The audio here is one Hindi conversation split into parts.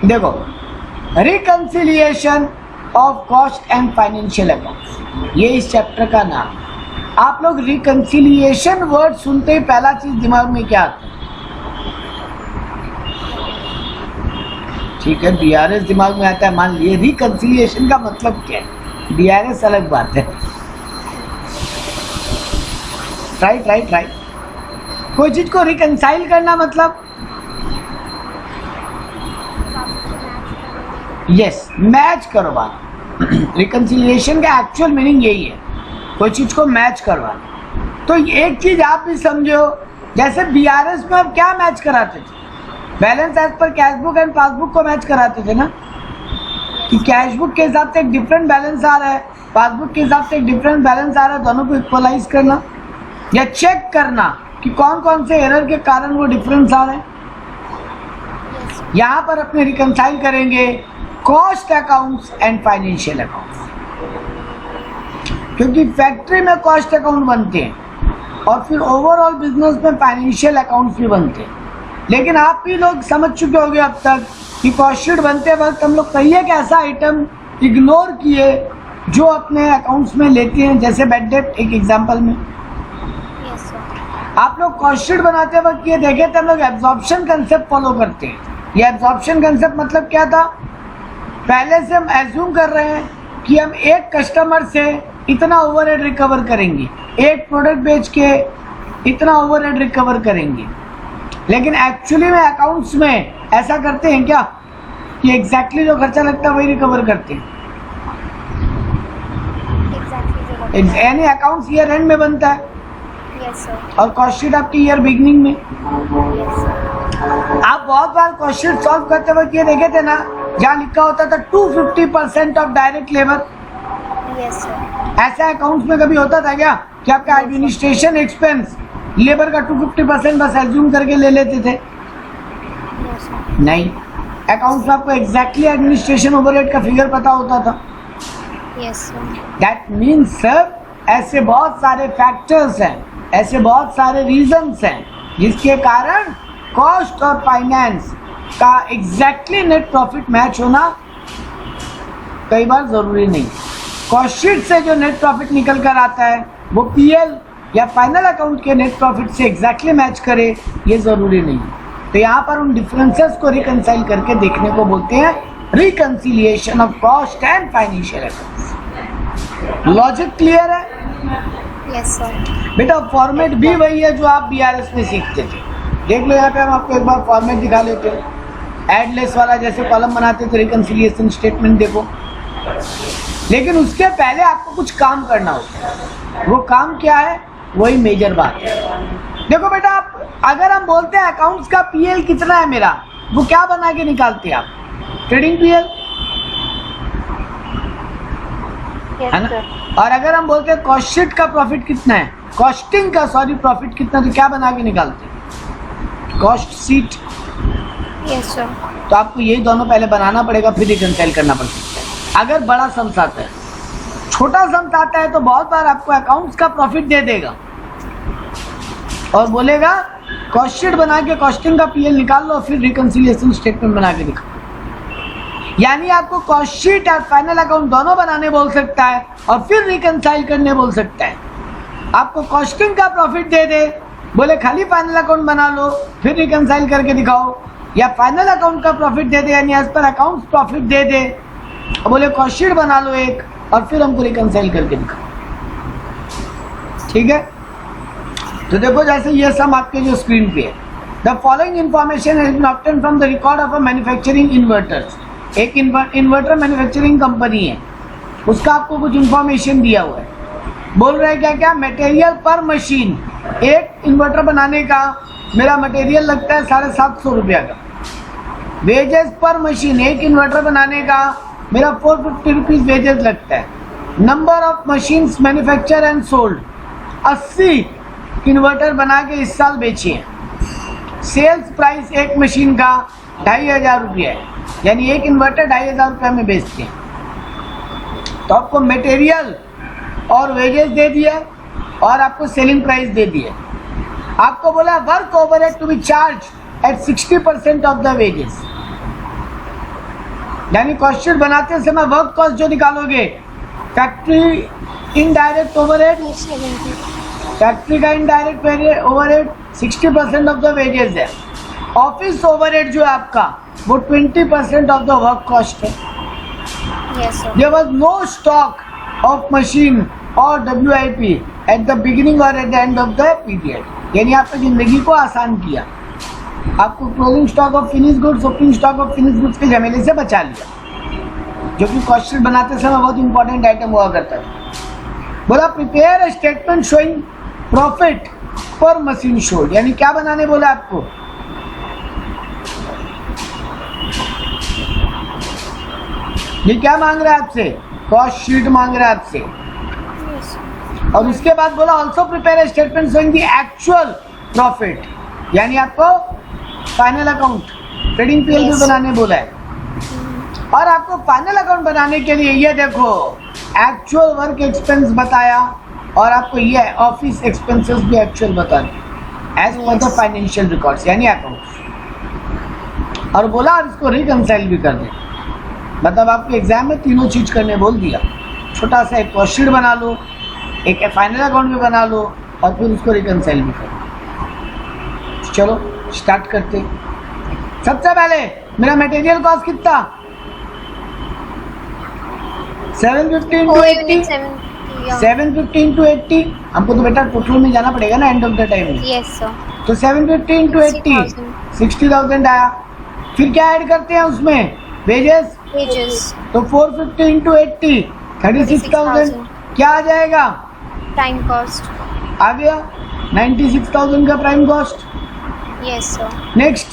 देखो, reconciliation of cost and financial accounts, ये इस चैप्टर का नाम है। आप लोग रिकंसिलिएशन वर्ड सुनते ही पहला चीज दिमाग में क्या आता है? ठीक है, बीआरएस दिमाग में आता है, मान लिए। रिकंसिलिएशन का मतलब क्या है? बीआरएस अलग बात है। ट्राई कोई चीज को रिकंसाइल करना मतलब यस, मैच करवाना। रिकंसिलिएशन का एक्चुअल मीनिंग यही है, कोई चीज को मैच करवाना। तो एक चीज आप भी समझो, जैसे बीआरएस में हम क्या मैच कराते थे? Balance as per cash book and passbook को मैच कराते थे ना, कि कैश बुक के हिसाब से एक डिफरेंट बैलेंस आ रहा है, पासबुक के हिसाब से एक डिफरेंट बैलेंस आ रहा है, दोनों को इक्वलाइज करना या चेक करना कि कौन कौन से एरर के कारण वो डिफरेंस आ रहे हैं। यहाँ पर अपने रिकंसाइल करेंगे cost accounts and financial accounts, क्योंकि फैक्ट्री में कॉस्ट अकाउंट बनते हैं और फिर ओवरऑल बिजनेस में फाइनेंशियल अकाउंट्स भी बनते हैं। लेकिन आप भी लोग समझ चुके होंगे अब तक कि कॉस्ट शीट बनते वक्त हम लोग कई एक ऐसा आइटम इग्नोर किए जो अपने अकाउंट्स में लेते हैं, जैसे बैड डेट एक एग्जांपल में। आप लोग कॉस्ट शीट बनाते वक्त ये देखे थे, हम लोग एब्जॉर्प्शन कंसेप्ट फॉलो करते हैं। ये एब्जॉर्प्शन कंसेप्ट मतलब क्या था? पहले से हम एज्यूम कर रहे हैं कि हम एक कस्टमर से इतना ओवरहेड रिकवर करेंगे, एक प्रोडक्ट बेच के इतना ओवरहेड रिकवर करेंगे। लेकिन एक्चुअली में अकाउंट्स में ऐसा करते हैं क्या कि एग्जैक्टली जो खर्चा लगता है वही रिकवर करते हैं? यानी अकाउंट्स ईयर एंड में बनता है। Yes, sir. और कॉस्ट शीट आपकी ईयर बिगनिंग में। Yes, sir. आप बहुत बार कॉस्ट शीट सॉल्व करते वक्त ये देखे थे ना, जहाँ लिखा होता था 250% of direct labour. Yes, sir. ऐसा अकाउंट्स में कभी होता था क्या कि आपका एडमिनिस्ट्रेशन एक्सपेंस लेबर का 250% बस एज्यूम करके ले लेते थे? No, sir. नहीं, अकाउंट्स में आपको एग्जैक्टली एडमिनिस्ट्रेशन ओवरहेड का फिगर पता होता था। Yes, sir. That means sir, ऐसे बहुत सारे फैक्टर्स हैं, ऐसे बहुत सारे रीजंस हैं जिसके कारण कॉस्ट और फाइनेंस का एग्जैक्टली नेट प्रॉफिट मैच होना कई बार जरूरी नहीं। कॉस्ट शीट से जो नेट प्रॉफिट निकल कर आता है वो पीएल या फाइनल अकाउंट के नेट प्रॉफिट से एग्जैक्टली मैच करे, ये जरूरी नहीं। तो यहाँ पर उन डिफरेंसेस को रिकंसाइल करके देखने को बोलते हैं reconciliation of cost and financial accounts. Logic clear है? Yes, sir. बेटा फॉर्मेट भी वही है जो आप बीआरएस में सीखते थे। देख लो यहाँ पे, हम आपको एक बार फॉर्मेट दिखा लेते हैं। एडलेस वाला जैसे कॉलम बनाते थे, रिकंसिलिएशन स्टेटमेंट देखो। लेकिन उसके पहले आपको कुछ काम करना होता है। वो काम क्या है? वही मेजर बात है। देखो बेटा, आप अगर हम बोलते हैं अकाउंट्स का पीएल कितना है मेरा, वो क्या बना के निकालते हैं आप? ट्रेडिंग पीएल, Yes, है ना? sir. और अगर हम बोलते हैं कॉस्ट शीट का प्रॉफिट कितना है, कॉस्टिंग का प्रॉफिट कितना, तो क्या बना के निकालते हैं? Cost sheet. Yes, sir. तो आपको यही दोनों पहले बनाना पड़ेगा, फिर रिकंसाइल करना पड़ सकता है। अगर बड़ा सम्स आता है, छोटा सम्स आता है तो बहुत बार आपको अकाउंट्स का प्रॉफिट दे देगा और बोलेगा कॉस्ट शीट बना के कॉस्टिंग का पीएल निकाल लो, फिर रिकंसिलिएशन स्टेटमेंट बना के दिखाओ। यानी आपको कॉस्ट शीट और फाइनल अकाउंट दोनों बनाने बोल सकता है और फिर रिकंसाइल करने बोल सकता है। आपको कॉस्टिंग का प्रॉफिट दे दे, बोले खाली फाइनल अकाउंट बना लो फिर रिकंसाइल करके दिखाओ, या फाइनल अकाउंट का प्रॉफिट दे दे यानी एज पर अकाउंट प्रॉफिट दे दे, बोले कॉस्ट शीट बना लो एक और फिर हमको रिकंसाइल करके दिखाओ। ठीक है, तो देखो जैसे ये सब आपके जो स्क्रीन पे है, the following information has been obtained from the record of a manufacturing inverters. एक इन्वर्टर मैन्युफैक्चरिंग कंपनी है, उसका आपको कुछ इंफॉर्मेशन दिया हुआ है। बोल रहे हैं क्या क्या? मटेरियल पर मशीन, एक इन्वर्टर बनाने का मेरा मटेरियल लगता है 750 रुपया का। वेजेस पर मशीन, एक इन्वर्टर बनाने का मेरा 450 रुपीज वेजेस लगता है। Number of machines manufacture and sold, 80 inverter बना के इस साल बेचे हैं। सेल्स प्राइस एक मशीन का 2500 रुपया है, यानी एक इन्वर्टर 2500 रुपये में बेचते हैं। तो आपको मटेरियल और वेजेस दे दिए और आपको सेलिंग प्राइस दे दिए। आपको बोला work overhead to be charge at 60% of the wages. यानी कॉस्ट शीट बनाते समय वर्क कॉस्ट जो निकालोगे, फैक्ट्री इनडायरेक्ट ओवरहेड, 70. फैक्ट्री का indirect overhead 60% of the wages है। ऑफिस ओवरहेड जो है आपका वो 20% ऑफ द वर्क कॉस्ट है। Yes, sir. There was no stock of machine or WIP at the beginning or at the end of the period. यानी आपने जिंदगी को आसान किया, आपको closing stock of finish goods, opening stock of finish goods के झमेले से बचा लिया, जो कि कॉस्ट शीट बनाते समय बहुत इंपॉर्टेंट आइटम हुआ करता है। बोला prepare a statement showing profit पर मशीन सोल्ड, यानी क्या बनाने बोला आपको, ये क्या मांग रहा है आपसे, कॉस्ट शीट मांग रहा है आपसे। Yes, sir. और उसके बाद बोला also prepare statement showing the actual profit, यानी आपको फाइनल अकाउंट ट्रेडिंग पीएल भी Yes. बनाने बोला है। और आपको फाइनल अकाउंट बनाने के लिए ये देखो एक्चुअल वर्क एक्सपेंस बताया और आपको ये ऑफिस एक्सपेंसेस भी एक्चुअल बताने as per the Yes. Financial records यानी अकाउंट। और बोला और इसको रिकंसाइल भी कर दे, मतलब आपको एग्जाम में तीनों चीज करने बोल दिया। छोटा सा एक कॉस्ट शीट बना लो, एक फाइनल अकाउंट भी बना लो और फिर उसको रिकंसाइल भी करो। चलो स्टार्ट करते। सबसे पहले मेरा मटेरियल कॉस्ट कितना, 750 into 4 80, unit 70. Yeah. 750 into 80, हमको तो बेटा टोटल में जाना पड़ेगा ना एंड ऑफ द टाइम में, Yes, sir. तो 750 into 80 60,000 आया। फिर क्या ऐड करते हैं उसमें, वेजेस, Wages. तो 450 into 80 36,000 क्या आ जाएगा, Prime cost. आ गया 96,000 का prime cost. Yes, sir. Next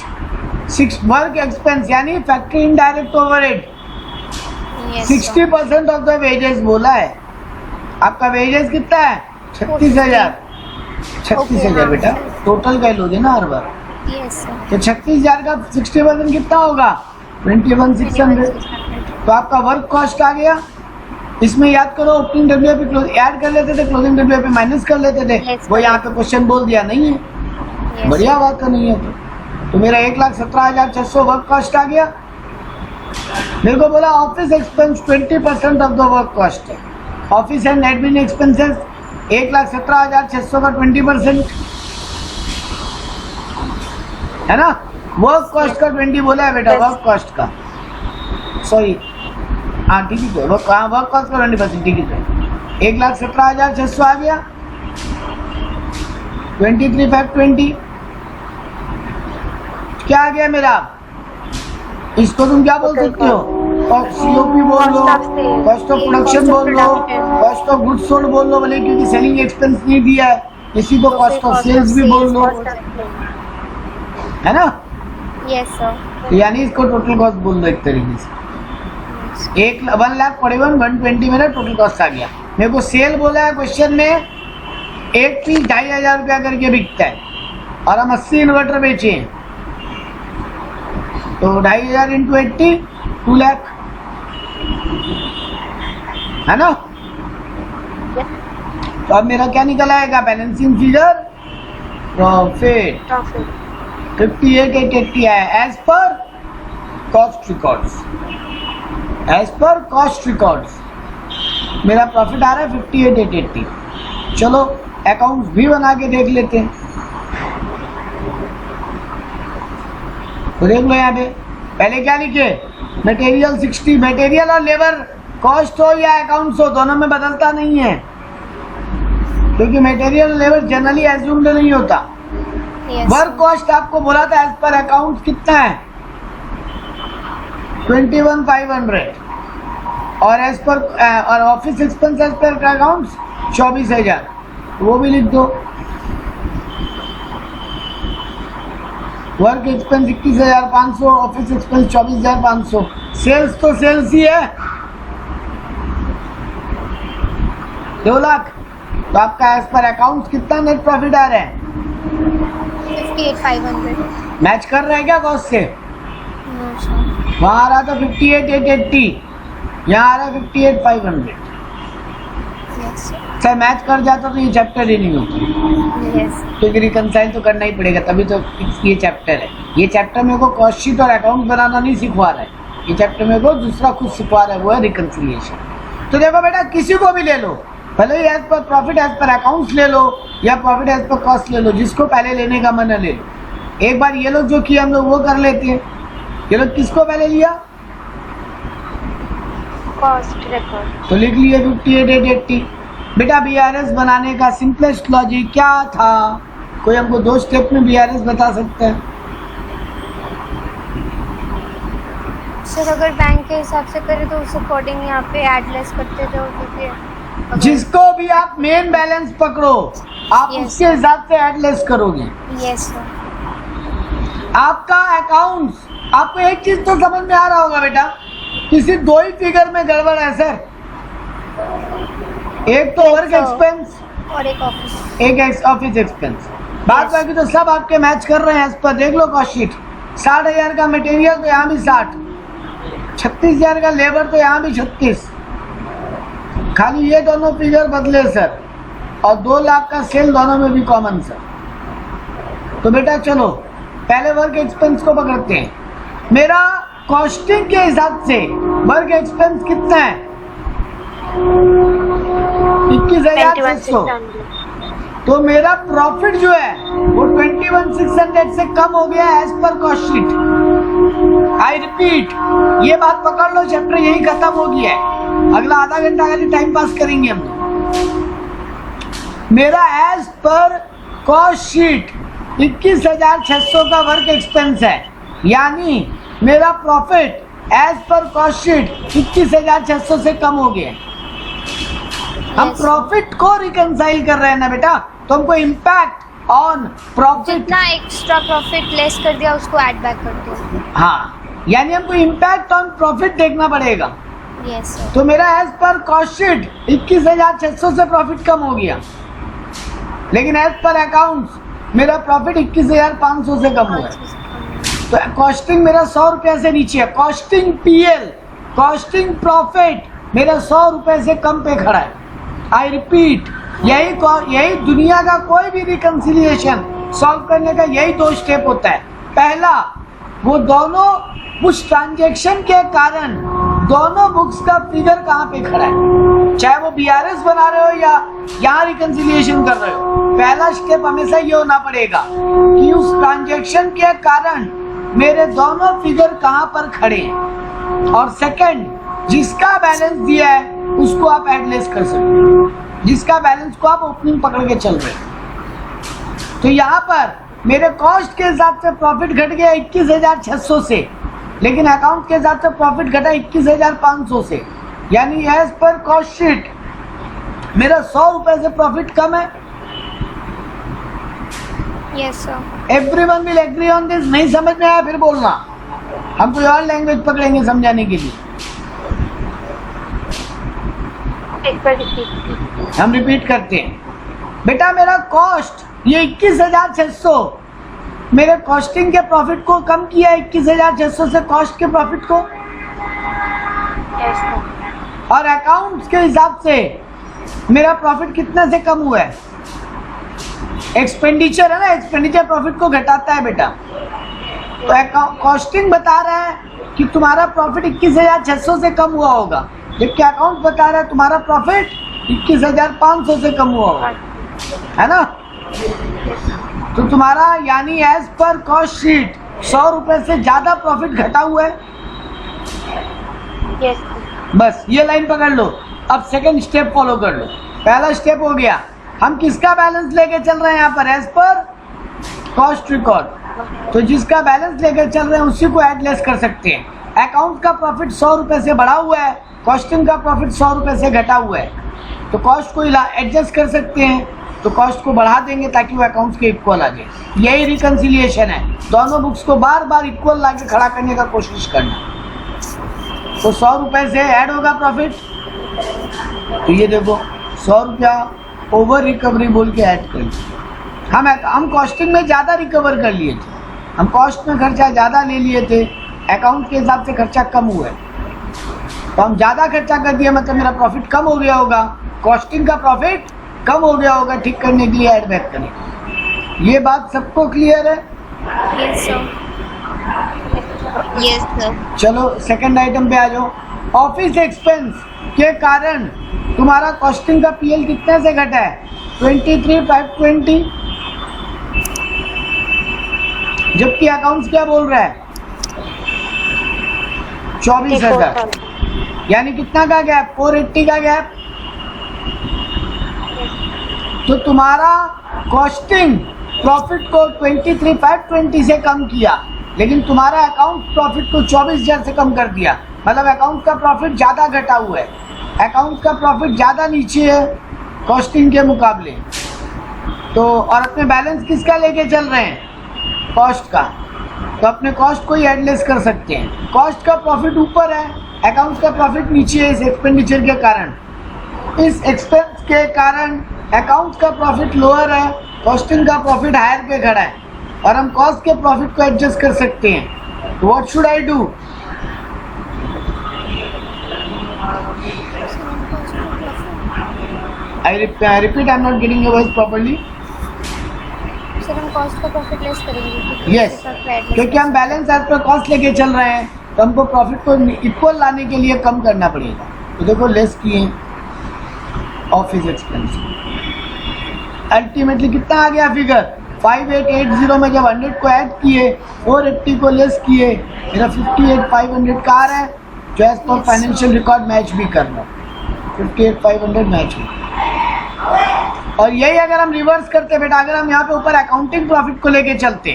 6 work expense यानी factory indirect overhead Yes, sir. 60% of the wages बोला है। आपका वेजेस कितना है, 36,000। 36,000 Okay, बेटा हाँ। टोटल का लोगे ना हर बार, Yes, sir. तो 36,000 का 60% कितना होगा, 21,600। तो आपका वर्क कॉस्ट आ गया। इसमें याद करो ओपनिंग डब्ल्यूआईपी क्लोज ऐड कर लेते थे, क्लोजिंग डब्ल्यूआईपी माइनस कर लेते थे। Yes, वो यहाँ पे क्वेश्चन बोल दिया नहीं है, Yes, बढ़िया बात तो नहीं है। तो मेरा 1,17,600 वर्क कॉस्ट आ गया। मेरे को बोला office expense 20% of the work cost है। ऑफिस एंड एडमिन एक्सपेंसेस 1,17,600 का 20% है ना। वर्क कॉस्ट का 20 बोला है बेटा, वर्क कॉस्ट का, सॉरी हाँ ठीक है, वर्क कॉस्ट का 20% ठीक है। 1,17,600 आ गया, 23,520 क्या आ गया मेरा, इसको तुम क्या बोल सकते हो, सीओपी बोल लो, कॉस्ट ऑफ प्रोडक्शन बोल लो, कॉस्ट ऑफ गुड्स सोल्ड बोल लो, भले क्योंकि सेलिंग एक्सपेंस नहीं दिया है, इसी को कॉस्ट ऑफ सेल्स भी बोल लो, है ना। Yes, sir. यानी इसको टोटल कॉस्ट बोल दो एक तरीके से। 1,41,120 मेरा टोटल कॉस्ट आ गया। मेरे को सेल बोला है क्वेश्चन में, एक पीस 2,500 रुपया करके बिकता है और हम 80 इन्वर्टर बेचे हैं, तो 2,500 इंटू 80 2 लाख है ना। तो अब मेरा क्या निकल आएगा, बैलेंसिंग फिगर प्रॉफिट Profit. 58,880 है as per cost records, as per cost records मेरा प्रॉफिट आ रहा है 58,880। चलो अकाउंट्स भी बना के देख लेते हैं। तो देख लो यहाँ पे पहले क्या लिखे, मटेरियल 60, मटेरियल और लेबर कॉस्ट हो या अकाउंट्स हो दोनों में बदलता नहीं है, क्योंकि मटेरियल और लेबर जनरली एज्यूम्ड नहीं होता। Yes. वर्क कॉस्ट आपको बोला था एज पर अकाउंट कितना है 21,500 और एज पर और office expense as per account 24,000, वो भी लिख दो। Work expense 21,500, office expense 24,500, sales तो सेल्स ही है 2 लाख। तो आपका एज पर अकाउंट कितना नेट प्रॉफिट आ रहा है, 58,500. मैच कर रहा है क्या कॉस्ट से, No, sir. वहाँ आ रहा था 58,880, यहाँ आ रहा है 58,500। Yes, sir. सर मैच कर जाता तो ये चैप्टर ही नहीं होता, Yes. क्योंकि रिकंसाइल तो करना ही पड़ेगा, तभी तो ये चैप्टर है। ये चैप्टर मेरे को कॉस्ट शीट और अकाउंट बनाना नहीं सिखवा रहा है, ये चैप्टर में वो दूसरा खुद सिखा रहा है, वो है रिकंसिलिएशन। तो देखो बेटा, किसी को भी ले लो, भले ही as per profit as per accounts ले लो या प्रॉफिट एज पर कॉस्ट ले लो, जिसको पहले लेने का मन है ले लो। एक बार ये लोग जो किया हम लोग वो कर लेते हैं। ये लोग किसको पहले लिया? Cost record. तो लिख लिए 58,880। बेटा बीआरएस बनाने का सिंपलेस्ट लॉजिक क्या था? कोई हमको 2 स्टेप में बीआरएस बता सकता है? सर अगर बैंक के हिसाब से करें तो उस अकॉर्डिंग यहाँ पे ऐड लेस करते जाओ, क्योंकि जिसको भी आप मेन बैलेंस पकड़ो आप Yes. उसके हिसाब से ऐड लेस करोगे। Yes sir. आपका अकाउंट्स, आपको एक चीज तो समझ में आ रहा होगा बेटा, किसी 2 ही फिगर में गड़बड़ है सर। एक तो वर्क तो- एक्सपेंस, और एक ऑफिस। एक ऑफिस एक्सपेंस। बात Yes. बाकी तो सब आपके मैच कर रहे हैं। इस पर देख लो कॉस्ट शीट, 60,000 का मटेरियल तो यहाँ भी 60, 36,000 का लेबर तो यहाँ भी 36। खाली ये दोनों फिगर बदले सर, और 2 लाख का सेल दोनों में भी कॉमन सर। तो बेटा चलो पहले वर्क एक्सपेंस को पकड़ते हैं। मेरा कॉस्टिंग के हिसाब से वर्क एक्सपेंस कितना है? 21,600। तो मेरा प्रॉफिट जो है वो 21,600 से कम हो गया as per cost sheet. I repeat, ये बात पकड़ लो, चैप्टर यही खत्म हो गया है। अगला आधा घंटा खाली टाइम पास करेंगे हम लोग। मेरा एज पर कॉस्ट शीट 21,600 का वर्क एक्सपेंस है, यानी मेरा profit as per cost sheet 21,600 से कम हो गया। हम Yes. प्रॉफिट को रिकंसाइल कर रहे हैं ना बेटा, तो हमको इम्पैक्ट ऑन प्रॉफिट, जितना एक्स्ट्रा प्रॉफिट लेस कर दिया उसको ऐड बैक कर दो। हाँ, यानी हमको इम्पैक्ट ऑन प्रॉफिट देखना पड़ेगा। Yes sir. तो मेरा एज पर कॉस्ट शीट 21,600 से प्रॉफिट कम हो गया, लेकिन एज पर अकाउंट्स मेरा प्रॉफिट 21,500 से कम हुआ है। तो कॉस्टिंग मेरा 100 रुपये से नीचे है। कॉस्टिंग पीएल, कॉस्टिंग प्रॉफिट मेरा 100 रुपये से कम पे खड़ा है। आई रिपीट, यही दुनिया का कोई भी रिकंसिलिएशन सॉल्व करने का यही 2 स्टेप होता है। पहला, वो दोनों उस ट्रांजेक्शन के कारण दोनों बुक्स का फिगर कहाँ पे खड़ा है, चाहे वो बीआरएस बना रहे हो या यहाँ रिकंसिलिएशन कर रहे हो। पहला स्टेप हमेशा ये होना पड़ेगा कि उस ट्रांजेक्शन के कारण मेरे दोनों फिगर कहाँ पर खड़े हैं। और सेकंड, जिसका बैलेंस दिया है उसको आप एडलेस कर सकते हो, जिसका बैलेंस को आप ओपनिंग पकड़ के चल रहे हैं। तो यहाँ पर मेरे कॉस्ट के हिसाब से प्रॉफिट घट गया 21,600 से, लेकिन अकाउंट के हिसाब से प्रॉफिट घटा 21,500 से, यानी एज पर कॉस्ट शीट मेरा 100 रुपए से प्रॉफिट कम है। Yes sir. Everyone will agree on this. नहीं समझ में आया फिर बोलना, हम कोई और लैंग्वेज पकड़ेंगे समझाने के लिए। एक बार रिपीट। हम रिपीट करते हैं। बेटा मेरा कॉस्ट ये 21,600 मेरे कॉस्टिंग के प्रॉफिट को कम किया 21,600 से कॉस्ट के प्रॉफिट को, यस सर। और अकाउंट्स के हिसाब से मेरा प्रॉफिट कितना से कम हुआ है? एक्सपेंडिचर है ना, एक्सपेंडिचर प्रॉफिट को घटाता है बेटा। तो कॉस्टिंग बता रहा है कि तुम्हारा प्रॉफिट 21,600 से कम हुआ होगा, जबकि अकाउंट बता रहा है तुम्हारा प्रॉफिट 21,500 से कम हुआ होगा, है ना। तो तुम्हारा यानी एज पर कॉस्ट शीट 100 रुपए से ज्यादा प्रॉफिट घटा हुआ है। यस। बस ये लाइन पकड़ लो। अब सेकंड स्टेप फॉलो कर लो। पहला स्टेप हो गया, हम किसका बैलेंस लेके चल रहे हैं यहाँ पर? As per cost record. तो जिसका बैलेंस लेकर चल रहे हैं उसी को ऐड लेस कर सकते हैं। अकाउंट का प्रॉफिट 100 रुपए से बढ़ा हुआ है, कॉस्टिंग का प्रॉफिट 100 रुपए से घटा हुआ है, तो कॉस्ट को एडजस्ट कर सकते हैं, तो कॉस्ट को बढ़ा देंगे ताकि वो अकाउंट्स के इक्वल आ जाए। यही रिकंसिलिएशन है, दोनों बुक्स को बार बार इक्वल ला के खड़ा करने का कोशिश करना। तो 100 रुपए से ऐड होगा प्रॉफिट, तो ये देखो 100 रुपया ओवर रिकवरी बोल के ऐड कर लिया। हम कॉस्टिंग में ज़्यादा रिकवर कर लिए थे, हम कॉस्ट में खर्चा ज़्यादा ले लिए थे, अकाउंट के हिसाब से खर्चा कम हुआ है, तो हम ज़्यादा खर्चा कर दिया, मतलब मेरा प्रॉफिट कम हो गया होगा, कॉस्टिंग का प्रॉफिट कम हो गया होगा। ठीक करने के लिए ऐड बैक करें। ये बात सबको क्लियर है? Yes sir. Yes sir. चलो सेकंड आइटम पे आ जाओ। ऑफिस एक्सपेंस के कारण तुम्हारा कॉस्टिंग का पीएल कितने से घटा है? 23,520, जबकि अकाउंट्स क्या बोल रहा है? 24,000, यानी कितना का गैप? 480 का गैप। तो तुम्हारा कॉस्टिंग प्रॉफिट को 23,520 से कम किया, लेकिन तुम्हारा अकाउंट प्रॉफिट को 24,000 से कम कर दिया। मतलब अकाउंट का प्रॉफिट ज़्यादा घटा हुआ है, अकाउंट का प्रॉफिट ज़्यादा नीचे है कॉस्टिंग के मुकाबले। तो और अपने बैलेंस किसका लेके चल रहे हैं? कॉस्ट का। तो अपने कॉस्ट को ही एडलेस कर सकते हैं। कॉस्ट का प्रॉफिट ऊपर है, अकाउंट का प्रॉफिट नीचे है इस एक्सपेंडिचर के कारण। इस एक्सपेंस के कारण अकाउंट का प्रॉफिट लोअर है, कॉस्टिंग का प्रॉफिट हायर पे खड़ा है, और हम कॉस्ट के प्रॉफिट को एडजस्ट कर सकते हैं। तो what should I do? I repeat, I'm not getting your voice properly. Sir हम कॉस्ट का प्रॉफिट लेस करेंगे। Yes, क्योंकि हम बैलेंस एज पर कॉस्ट लेके चल रहे हैं, तो हमको प्रॉफिट को इक्वल लाने के लिए कम करना पड़ेगा। तो देखो लेस किए ऑफिस एक्सपेंस, अल्टीमेटली कितना आ गया फिगर? 5880 में जब 100 को ऐड किए, 480 को लेस किए, मेरा 58,500 का आ रहा है, जो as per financial record match भी करना। 58,500 मैच हो। और यही अगर हम रिवर्स करते बेटा, अगर हम यहाँ पे ऊपर अकाउंटिंग प्रॉफिट को लेके चलते,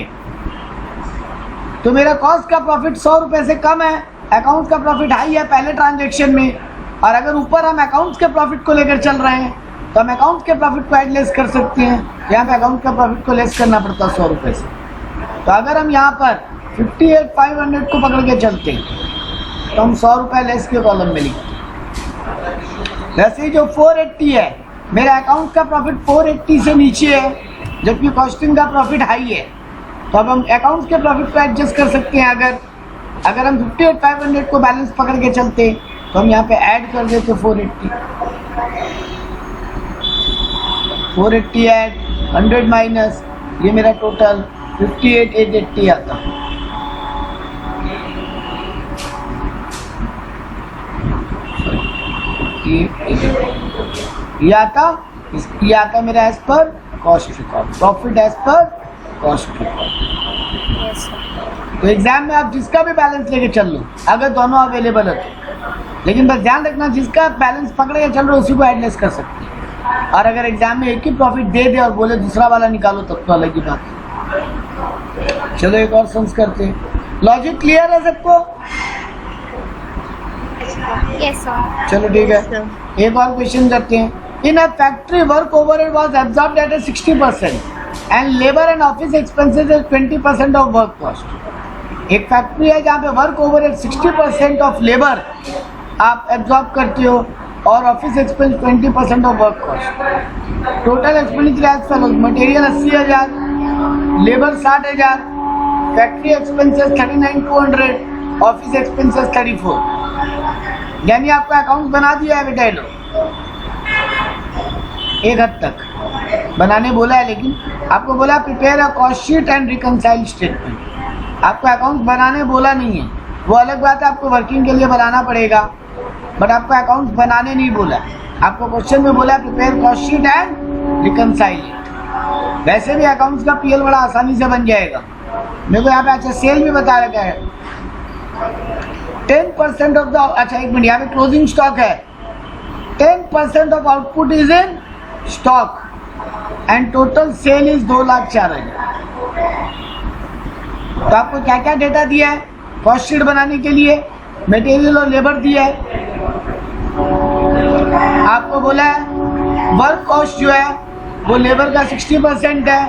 तो मेरा कॉस्ट का प्रॉफिट 100 रुपये से कम है, अकाउंट का प्रॉफिट हाई है पहले ट्रांजेक्शन में। और अगर ऊपर हम अकाउंट्स के प्रॉफिट को लेकर चल रहे हैं, तो हम अकाउंट के प्रॉफिट को ऐड लेस कर सकते हैं। यहाँ पे अकाउंट का प्रॉफिट को लेस करना पड़ता है 100 रुपये से। तो अगर हम यहाँ पर 58,500 को पकड़ के चलते हैं, तो हम 100 रुपये लेस के कॉलम में लिखते हैं। वैसे ही जो 480 है, मेरा अकाउंट का प्रॉफिट 480 से नीचे है, जबकि कॉस्टिंग का प्रॉफिट हाई है। तो अब हम अकाउंट्स के प्रॉफिट को एडजस्ट कर सकते हैं। अगर हम 58,500 को बैलेंस पकड़ के चलते, तो हम यहाँ पे ऐड कर देते 480 ऐड 100 माइनस, ये मेरा टोटल 58,880 आता। ये आता मेरा as per cost record, profit as per cost record. तो एग्जाम में आप जिसका भी बैलेंस लेके चल लो, अगर दोनों अवेलेबल है तो, लेकिन बस ध्यान रखना जिसका बैलेंस पकड़े के चल रहे हो उसी को एडलेस कर सकते हैं। और अगर एग्जाम में एक ही प्रॉफिट दे दे और बोले दूसरा वाला निकालो, तब तो अलग ही बात है। चलो एक और सम्स करते हैं। लॉजिक क्लियर है सबको? Yes sir. चलो ठीक है, एक और क्वेश्चन करते हैं। In a factory work overhead was absorbed at 60% and labour and office expenses is 20% of work cost. एक फैक्ट्री है जहाँ पे वर्क ओवरहेड 60% ऑफ लेबर आप एब्जॉर्ब करते हो और office expense 20% of work cost. Total expenditure as follows: material 80,000, labour 60,000, factory expenses 39,200, office expenses 34। यानी आपका अकाउंट बना दिया है बेटा, लो एक हद तक बनाने बोला है, लेकिन आपको बोला prepare a cost sheet and reconcile statement. आपको अकाउंट बनाने बोला नहीं है, वो अलग बात है, आपको वर्किंग के लिए बनाना पड़ेगा, बट आपको अकाउंट बनाने नहीं बोला। आपको क्वेश्चन में बोला prepare cost sheet and reconcile it. वैसे भी अकाउंट्स का पीएल बड़ा आसानी से बन जाएगा। मेरे को यहाँ पे अच्छा सेल भी बता रखा है 10% ऑफ द, अच्छा एक मिनट, यहाँ पे क्लोजिंग स्टॉक है 10% of output is in stock and total sale is 2,04,000। तो आपको क्या क्या डेटा दिया है कॉस्ट शीट बनाने के लिए? मटेरियल और लेबर दिया है। आपको बोला है वर्क कॉस्ट जो है वो लेबर का 60% है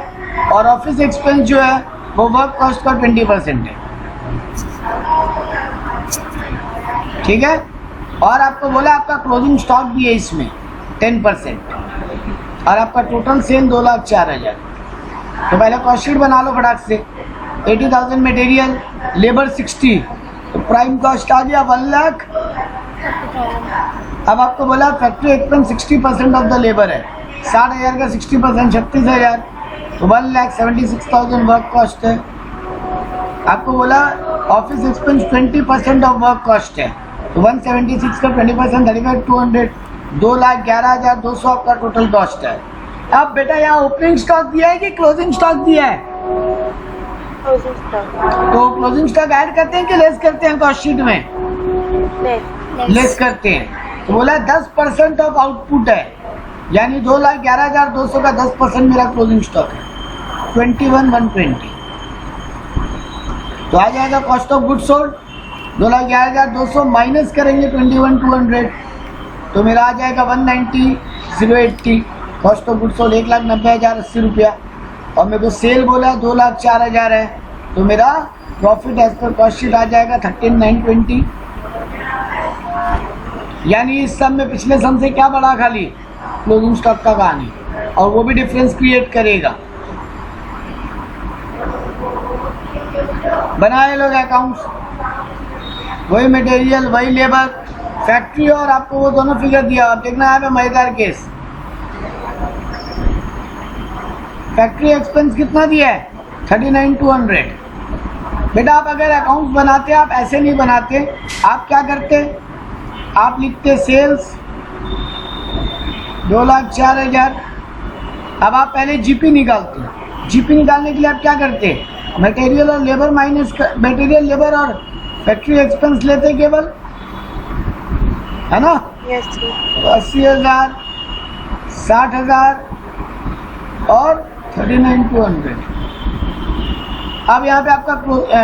और ऑफिस एक्सपेंस जो है वो वर्क कॉस्ट का 20% है। ठीक है, और आपको बोला आपका क्लोजिंग स्टॉक भी है इसमें 10% और आपका टोटल सेल 2,04,000। तो पहले कॉस्ट शीट बना लो फटाक से। 80,000 मटेरियल, लेबर 60, तो प्राइम कॉस्ट आ गया 1,00,000। अब आपको बोला factory expense 60% of the labour है, 60,000 का 60% 36,000, तो 1,76,000 वर्क कॉस्ट है। आपको बोला office expense 20% of work cost है, तो 176 का 20% 35,200, 2,11,200 आपका टोटल कॉस्ट है। अब बेटा यहाँ ओपनिंग स्टॉक दिया है कि क्लोजिंग स्टॉक दिया है? Closing stock. तो क्लोजिंग स्टॉक ऐड करते हैं कि लेस करते हैं कॉस्ट शीट में? लेस करते हैं। तो बोला 10% ऑफ आउटपुट है, यानी 2,11,200 का 10% मेरा क्लोजिंग स्टॉक है, 21,120। तो आ जाएगा cost of goods sold 2,11,200 minus करेंगे 21,200, तो मेरा आ जाएगा 190,080। कॉस्ट ऑफ गुड्स सोल्ड 1,90,080 रुपया, और मेरे को सेल बोला है 2,04,000 है, तो मेरा profit as per cost sheet आ जाएगा 13,920। यानी इस सम में पिछले सम से क्या बढ़ा? खाली क्लोजिंग स्टॉक का कहानी, और वो भी डिफरेंस क्रिएट करेगा। बनाए लोग अकाउंट्स, वही मटेरियल, वही लेबर, फैक्ट्री, और आपको वो दोनों फिगर दिया। अब देखना है मजेदार केस। फैक्ट्री एक्सपेंस कितना दिया है? 39,200। बेटा आप अगर अकाउंट्स बनाते, आप ऐसे नहीं बनाते, आप क्या करते? आप लिखते सेल्स 2,04,000। अब आप पहले जीपी निकालते। जीपी निकालने के लिए आप क्या करते? मटेरियल और लेबर माइनस, मटेरियल, लेबर और फैक्ट्री एक्सपेंस लेते केवल, है ना? यस। 80,000, 60,000 और 39,200। अब यहाँ पे आपका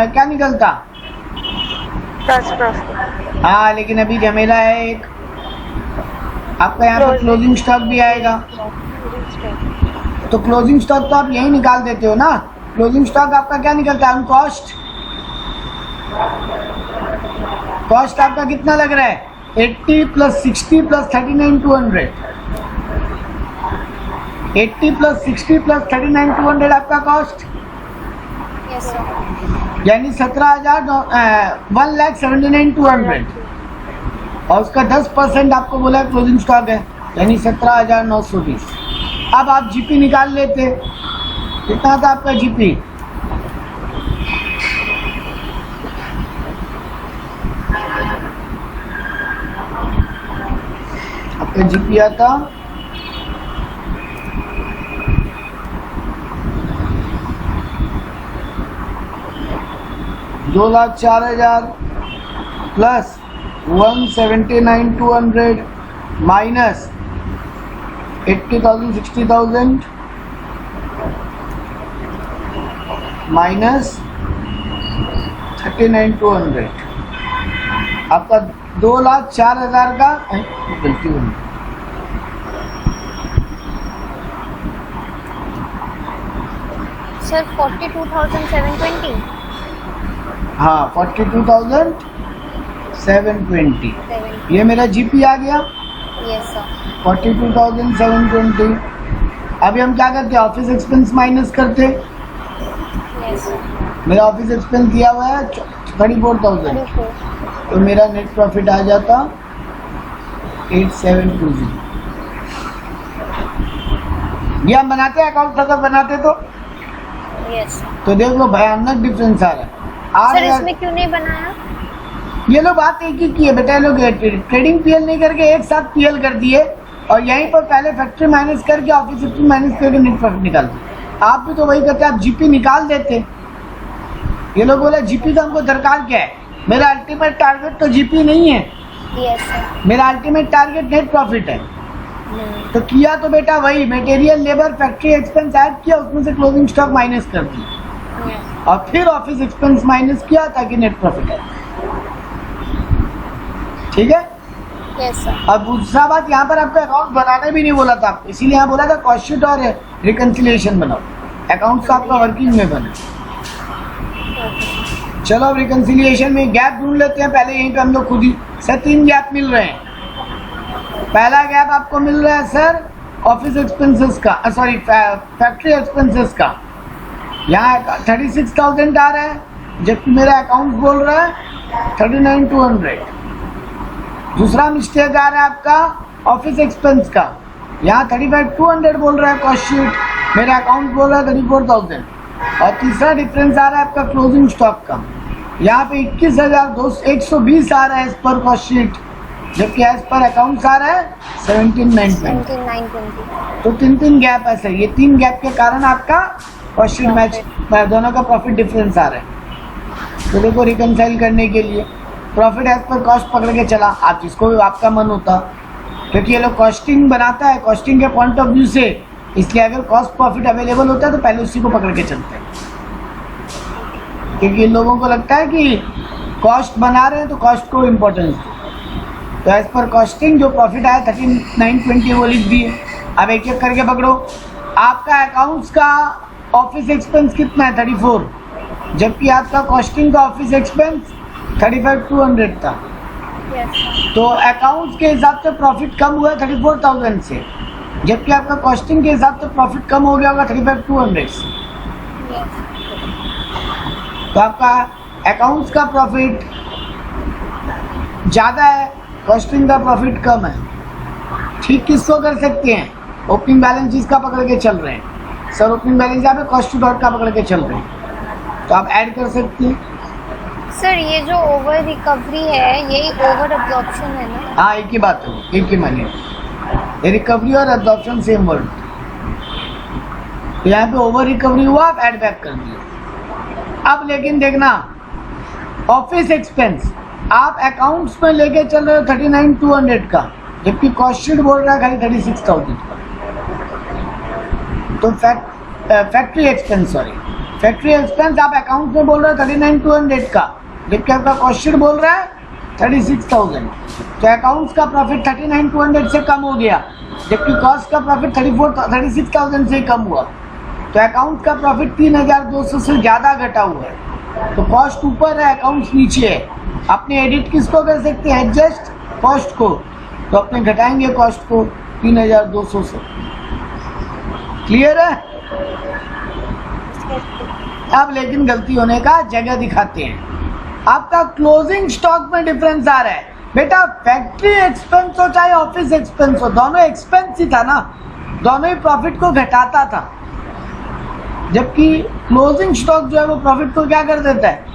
क्या निकलता? Plus profit. हाँ, लेकिन अभी झमेला है एक, आपका यहाँ पे क्लोजिंग स्टॉक भी आएगा। तो क्लोजिंग स्टॉक तो आप यही निकाल देते हो ना। क्लोजिंग स्टॉक आपका क्या निकलता है? कॉस्ट, कॉस्ट आपका कितना लग रहा है? 80 + 60 + 39,200। 80 + 60 + 39,200 आपका कॉस्ट, यस सर। यानी 1,79,200, और उसका 10% आपको बोला क्लोजिंग स्टॉक है, यानी 17,920। अब आप जीपी निकाल लेते, कितना था आपका जीपी? आपका जीपी आता 2,04,000 प्लस 179,200 माइनस 80,000 60,000 माइनस 39,200, आपका 2,04,000 का गलती हुई। सर 42,720। हाँ 42,720, ये मेरा जीपी आ गया यस सर। 42,720। अभी हम क्या करते हैं? ऑफिस एक्सपेंस माइनस करते। Yes sir. मेरा ऑफिस एक्सपेंस दिया हुआ है 34,000, तो मेरा नेट प्रॉफिट आ जाता 8,720। ये हम बनाते हैं अकाउंट अगर बनाते यस तो देख लो भयानक डिफरेंस आ रहा है। सर इसमें क्यों नहीं बनाया? ये लोग बात एक ही की है बेटा, लोग ट्रेडिंग पीएल नहीं करके एक साथ पीएल कर दिए, और यहीं पर पहले फैक्ट्री माइनस करके ऑफिस एक्सपेंस माइनस करके नेट प्रॉफिट निकाल दिए। आप भी तो वही करते, आप जीपी निकाल देते। ये लोग बोले जीपी का हमको दरकार क्या है? मेरा अल्टीमेट टारगेट तो जीपी नहीं है, यस सर। मेरा अल्टीमेट टारगेट नेट प्रॉफिट है। तो किया तो बेटा वही material, labour, factory expense add किया, उसमें से क्लोजिंग स्टॉक माइनस कर दिया, और फिर ऑफिस एक्सपेंस माइनस किया ताकि नेट प्रॉफिट है। ठीक है? Yes sir. और दूसरा बात, यहाँ पर आपको अकाउंट बनाने भी नहीं बोला था आपको, इसीलिए यहाँ बोला था कॉस्ट शीट और रिकंसिलिएशन बनाओ। अकाउंट तो आपका वर्किंग में बना। चलो अब रिकंसिलिएशन में गैप ढूंढ लेते हैं। पहले यहीं पे हम लोग खुद ही सर 3 गैप मिल रहे हैं। पहला गैप आपको मिल रहा है सर ऑफिस एक्सपेंसेस का, सॉरी फैक्ट्री एक्सपेंसेस का। यहाँ 36,000 आ रहा है, जबकि मेरा अकाउंट बोल रहा है 39,200। दूसरा मिस्टेक आ रहा है आपका ऑफिस एक्सपेंस का, यहाँ 35,200 बोल रहा है कॉस्ट शीट, मेरा अकाउंट बोल रहा है 34,000। और तीसरा डिफरेंस आ रहा है आपका क्लोजिंग स्टॉक का, यहाँ पे 21,120 आ रहा है एज पर कॉस्ट शीट, जबकि एज पर अकाउंट्स आ रहा है 17,920। 17,920। तो 3 गैप है सर, ये 3 गैप के कारण आपका कॉस्ट शीट मैच, दोनों का प्रॉफिट डिफरेंस आ रहा है। तो देखो रिकनसाइल करने के लिए प्रॉफिट एज पर कॉस्ट पकड़ के चला, आप जिसको भी आपका मन होता, क्योंकि ये लोग कॉस्टिंग बनाता है कॉस्टिंग के पॉइंट ऑफ व्यू से, इसलिए अगर कॉस्ट प्रॉफिट अवेलेबल होता है तो पहले उसी को पकड़ के चलते हैं, क्योंकि इन लोगों को लगता है कि कॉस्ट बना रहे हैं तो कॉस्ट को इम्पोर्टेंस दो। तो एज पर कॉस्टिंग जो प्रॉफिट आया 3920 वो लिख दिए। अब एक एक करके पकड़ो। आपका अकाउंट्स का ऑफिस एक्सपेंस कितना है 34, जबकि आपका कॉस्टिंग का ऑफिस एक्सपेंस 35,200 था। तो अकाउंट्स के हिसाब से प्रॉफिट कम हुआ है 34,000 से, जबकि आपका कॉस्टिंग के हिसाब से प्रॉफिट कम हो गया होगा 35,200 से। तो आपका अकाउंट्स का प्रॉफिट ज़्यादा है, कॉस्टिंग का प्रॉफिट कम है। ठीक किसको कर सकते हैं? ओपनिंग बैलेंस जिसका पकड़ के चल रहे हैं सर, ओपनिंग बैलेंस यहाँ पे कॉस्ट टू डॉट का पकड़ के चल रहे हैं, तो आप ऐड कर सकते हैं। सर ये जो ओवर रिकवरी है यही ओवर अब्जॉर्प्शन है ना? हाँ, एक ही बात है, एक ही मानिए, रिकवरी और एब्जॉर्प्शन सेम वर्ड। तो यहाँ पे ओवर रिकवरी हुआ, आप ऐड बैक कर दिए। अब लेकिन देखना ऑफिस एक्सपेंस आप अकाउंट्स में लेके चल रहे हो 39,200 का, जबकि कॉस्ट शीट बोल रहा है खाली 36,000 का। तो फैक्ट्री एक्सपेंस आप अकाउंट में बोल रहे हो 39,200 का, जबकि आपका कॉस्ट शीट बोल रहा है 36,000। तो अकाउंट्स का प्रॉफिट 39,200 से कम हो गया, जबकि कॉस्ट का प्रॉफिट 36,000 से कम हुआ। तो अकाउंट का प्रॉफिट 3,200 से ज़्यादा घटा हुआ है। तो कॉस्ट ऊपर है, अकाउंट्स नीचे है। अपने एडिट किसको कर सकते हैं? एडजस्ट कॉस्ट को। तो अपने घटाएंगे कॉस्ट को 3,200 से। क्लियर है? अब लेकिन गलती होने का जगह दिखाते हैं। आपका क्लोजिंग स्टॉक में डिफरेंस आ रहा है। बेटा फैक्ट्री एक्सपेंस हो चाहे ऑफिस एक्सपेंस हो, दोनों एक्सपेंस ही था ना, दोनों ही प्रॉफिट को घटाता था, जबकि क्लोजिंग स्टॉक जो है वो प्रॉफिट को क्या कर देता है?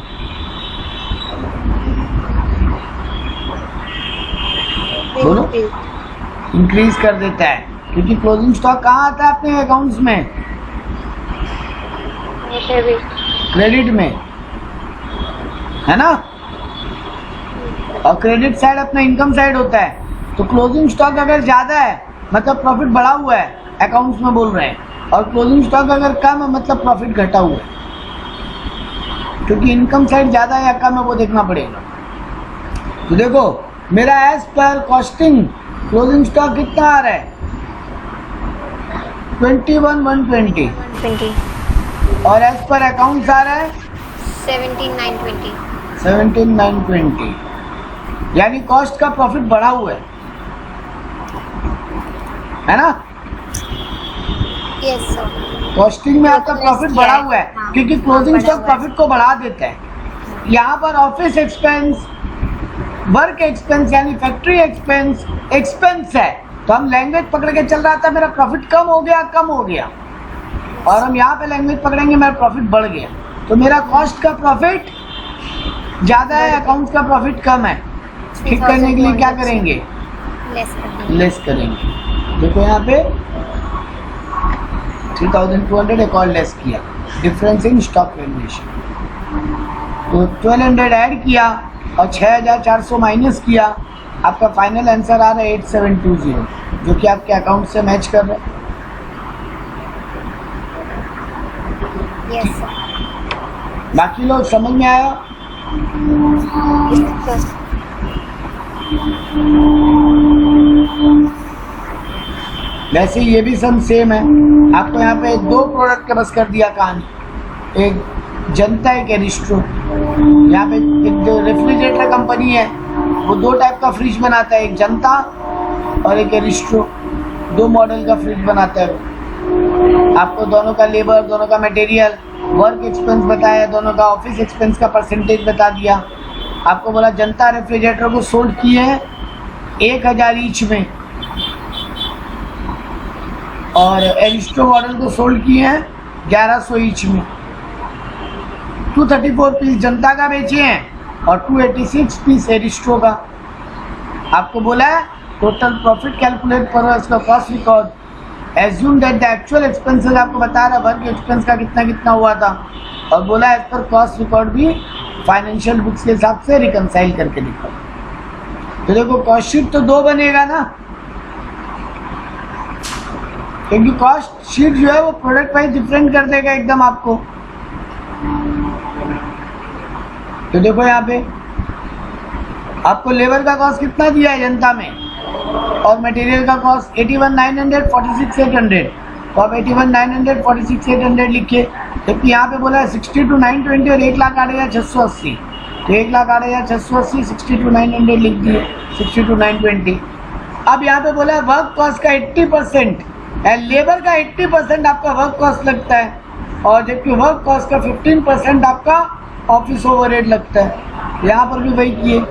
बोलो, इंक्रीज कर देता है। क्योंकि क्लोजिंग स्टॉक कहाँ आता है अपने अकाउंट्स में? क्रेडिट में, है ना? और क्रेडिट साइड अपना इनकम साइड होता है। तो क्लोजिंग स्टॉक अगर ज़्यादा है मतलब प्रॉफिट बढ़ा हुआ है, अकाउंट्स में बोल रहे हैं, और क्लोजिंग स्टॉक अगर कम है मतलब प्रॉफिट घटा हुआ है। क्योंकि इनकम साइड ज़्यादा है या कम है वो देखना पड़ेगा। तो देखो मेरा एज पर कॉस्टिंग क्लोजिंग स्टॉक कितना आ रहा है? 21,120 और एज पर अकाउंट्स आ रहा है 17,920। यानी कॉस्ट का प्रॉफिट बढ़ा हुआ है ना? Yes sir. कॉस्टिंग में आपका प्रॉफिट बढ़ा हुआ है क्योंकि क्लोजिंग स्टॉक प्रॉफिट को बढ़ा देता है। यहाँ पर ऑफिस एक्सपेंस, वर्क एक्सपेंस यानी फैक्ट्री एक्सपेंस है, तो हम लैंग्वेज पकड़ के चल रहा था, मेरा प्रॉफिट कम हो गया, और हम यहाँ पे लैंग्वेज पकड़ेंगे मेरा प्रॉफिट बढ़ गया। तो मेरा कॉस्ट का प्रॉफिट ज़्यादा है, अकाउंट्स का प्रॉफिट कम है। ठीक करने के लिए क्या करेंगे? लेस करेंगे। देखो यहाँ पे 3,200 एक और लेस किया, डिफरेंस इन स्टॉक वैल्यूएशन। तो 1,200 ऐड किया और 6,400 माइनस किया, आपका फाइनल आंसर आ रहा है 8,720, जो कि आपके अकाउंट से मैच कर रहा है। Yes sir. बाकी लोग समझ में आया? वैसे ये भी सब सेम है। आपको यहाँ पे 2 प्रोडक्ट का बस कर दिया कहानी, एक जनता एक एरिस्ट्रो। यहाँ पे एक जो रेफ्रिजरेटर कंपनी है वो 2 टाइप का फ्रिज बनाता है, एक जनता और एक एरिस्ट्रो। 2 मॉडल का फ्रिज बनाता है वो। आपको दोनों का लेबर, दोनों का मटेरियल, वर्क एक्सपेंस बताया, दोनों का ऑफिस एक्सपेंस का परसेंटेज बता दिया। आपको बोला जनता रेफ्रिजरेटर को सोल्ड किए हैं 1,000 ईच में, और एरिस्ट्रो मॉडल को सोल्ड किए हैं 1,100 ईच में। 234 पीस जनता का बेचे हैं और 286 पीस एरिस्टो का। आपको बोला है टोटल प्रॉफिट कैलकुलेट करो, इसका cost record. Assume that the actual expenses, आपको बता रहा वर्क एक्सपेंस का कितना कितना हुआ था, और बोला एज पर कॉस्ट रिकॉर्ड भी फाइनेंशियल बुक्स के हिसाब से रिकंसाइल करके दिखाओ। तो देखो कॉस्ट शीट तो 2 बनेगा ना, क्योंकि कॉस्ट शीट जो है वो प्रोडक्ट वाइज डिफरेंट कर देगा एकदम आपको। तो देखो यहाँ पे आपको लेबर का कॉस्ट कितना दिया है जनता में, और मटेरियल का कॉस्ट 81,900 46,800, तो आप 81,900 46,800 लिखिए। जबकि यहाँ पे बोला है 62,920 और 1,08,680, तो 1,08,680 62,900 लिख दिए, 62,920। अब यहाँ पे बोला है वर्क कॉस्ट का 80% है, लेबर का 80% आपका वर्क कॉस्ट लगता है, और जबकि वर्क कॉस्ट का 15% आपका ऑफिस ओवरहेड लगता है। यहाँ पर भी वही किए,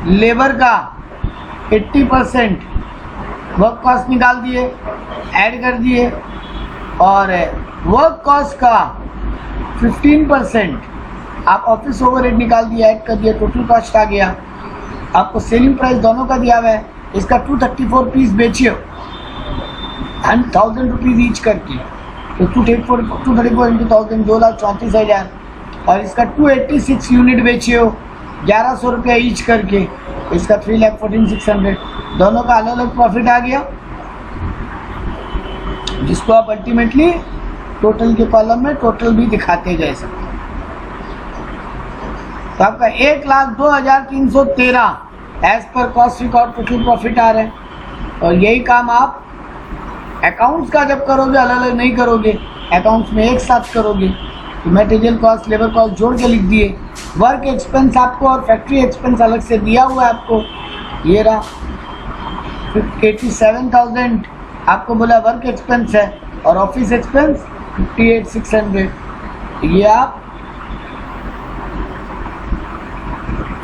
लेबर का 80% वर्क कॉस्ट निकाल दिए, ऐड कर दिए, और वर्क कॉस्ट का 15% आप ऑफिस ओवरहेड निकाल दिया, ऐड कर दिया, टोटल कॉस्ट आ गया। आपको सेलिंग प्राइस दोनों का दिया हुआ है, इसका 234 पीस बेचिए 1,000 रुपीज़ ईच करके, तो 234 इंटू 1000 2,34,000, और इसका 286 यूनिट बेचे हो 1,100 रुपया ईच करके, इसका 3,14,600, दोनों का अलग अलग प्रॉफिट आ गया, जिसको आप अल्टीमेटली टोटल के कॉलम में टोटल भी दिखाते जा सकते। तो आपका 1,02,313 as per cost record total profit आ रहे हैं, और यही काम आप अकाउंट्स का जब करोगे अलग अलग नहीं करोगे, अकाउंट्स में एक साथ करोगे। तो मटेरियल कॉस्ट लेबर कॉस्ट जोड़ के लिख दिए, वर्क एक्सपेंस आपको और फैक्ट्री एक्सपेंस अलग से दिया हुआ है आपको, ये रहा 87,000 आपको बोला वर्क एक्सपेंस है, और ऑफिस एक्सपेंस 58,600, ये आप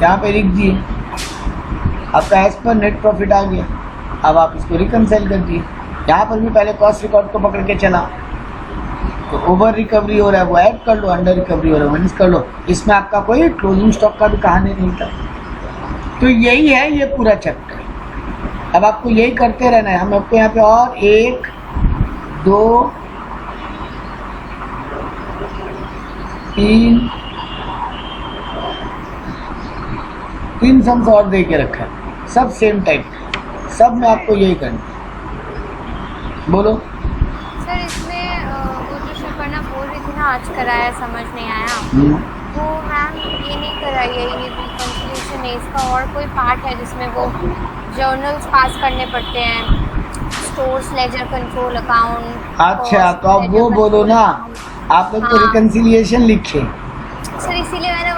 यहाँ पे लिख दिए। आपका एज पर नेट प्रॉफिट आ गया। अब आप इसको रिकंसाइल कर दिए। यहाँ पर भी पहले कॉस्ट रिकॉर्ड को पकड़ के चला, तो ओवर रिकवरी हो रहा है वो ऐड कर लो, अंडर रिकवरी हो रहा है माइनस कर लो। इसमें आपका कोई क्लोजिंग स्टॉक का भी कहानी नहीं था। तो यही है ये पूरा चैप्टर। अब आपको यही करते रहना है। हम आपको यहाँ पे और 1 2 3 सम्स और दे के रखा है, सब सेम टाइप, सब में आपको यही करना। बोलो सर, इसमें वो जो शिफरना बोल रही थी ना आज कराया, समझ नहीं आया, तो मैम ये नहीं कराई है, ये रिकंसिलिएशन है, इसका और कोई पार्ट है जिसमें वो जर्नल्स पास करने पड़ते हैं, स्टोर्स लेजर कंट्रोल अकाउंट। अच्छा, तो आप वो बोलो ना, आप लोग तो रिकंसिलिएशन लिखे सर, इसीलिए मैंने